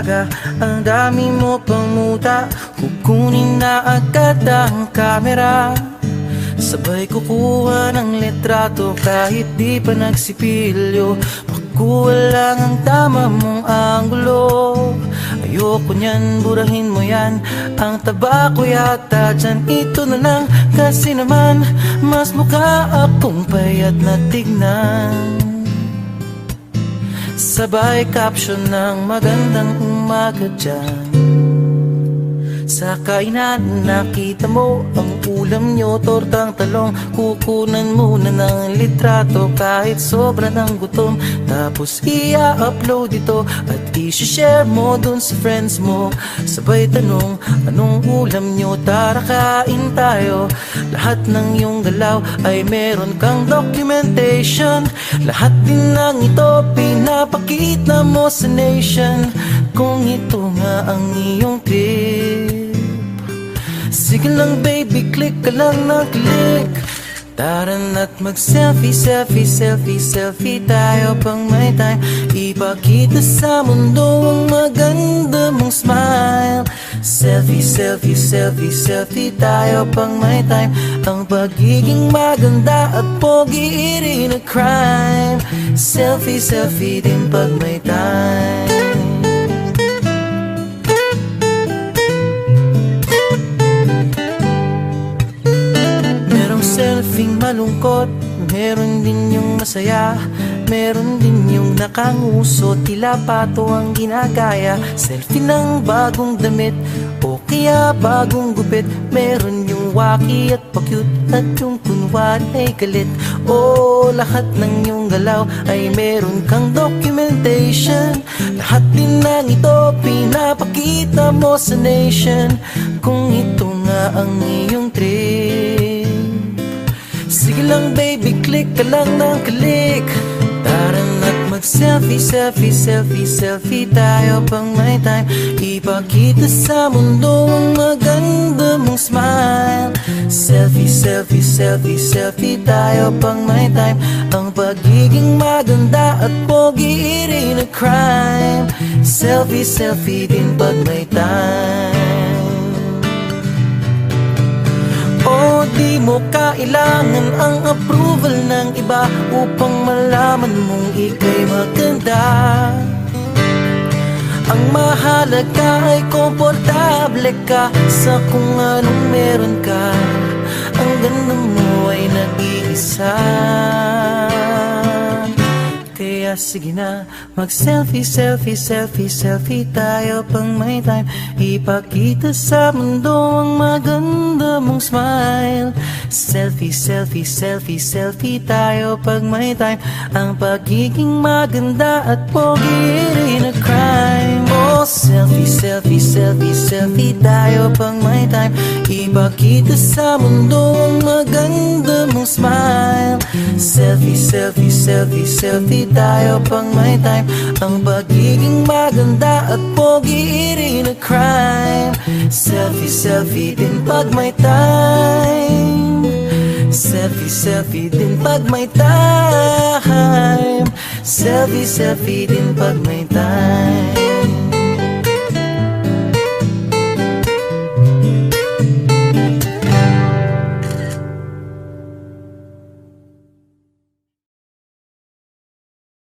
umaga, ang dami mo pang muta. Kukunin na agad ang kamera, sabay kukuha ng litrato kahit di pa nagsipilyo. Makuha lang ang tama mong anggulo. Ayoko niyan, burahin mo yan. Ang taba ko yata dyan, ito na lang. Kasi naman, mas mukha akong payat na tignan. Sabay caption ng magandang umaga dyan. Sa kainan, nakita mo ang ulam nyo, tortang talong. Kukunan muna ng litrato kahit sobra ng gutom. Tapos i-upload ito at i-share mo dun sa friends mo. Sabay tanong, anong ulam nyo? Tara kain tayo. Lahat ng iyong galaw ay meron kang documentation. Lahat din ng ito pinapakita mo sa nation. Kung ito nga ang iyong trip, sige lang baby, click ka lang ng click. Tara na't mag-selfie, selfie, selfie, selfie tayo pang may time. Ipakita sa mundo ang maganda mong smile. Selfie, selfie, selfie, selfie tayo pang may time. Ang pagiging maganda at pogi rin a crime. Selfie, selfie din pag may time. Selfing malungkot, meron din yung masaya. Meron din yung nakanguso, tila pato ang ginagaya. Selfie ng bagong damit o kaya bagong gupit. Meron yung waki at pa-cute at yung kunwari ay galit. O lahat ng yung galaw ay meron kang documentation. Lahat din ng ito pinapakita mo sa nation. Kung ito nga ang iyong trip, sige lang baby, click ka lang ng click. Tara na't mag-selfie, selfie, selfie, selfie tayo pang may time. Ipakita sa mundo ang maganda mong smile. Selfie, selfie, selfie, selfie tayo pang may time. Ang pagiging maganda at pogi rin a crime. Selfie, selfie din pag may time. O di mo kailangan ang approval ng iba upang malaman mong ika'y maganda. Ang mahalaga ay komportable ka sa kung anong meron ka. Ang ganda mo ay nag-iisa. Kaya sige na, mag-selfie, selfie, selfie, selfie tayo pang may time. Ipakita sa mundo ang maganda mong smile. Selfie, selfie, selfie, selfie tayo pag may time. Ang pagiging maganda at pogi rin a crime. Oh, selfie, selfie, selfie, selfie tayo pang may time. Ipakita sa mundo ang maganda mong smile. Selfie, selfie, selfie, selfie tayo pang may time. Ang pagiging maganda at pogi rin a crime. Selfie, selfie din pag may time. Selfie, selfie din pag may time. Selfie, selfie din pag may time.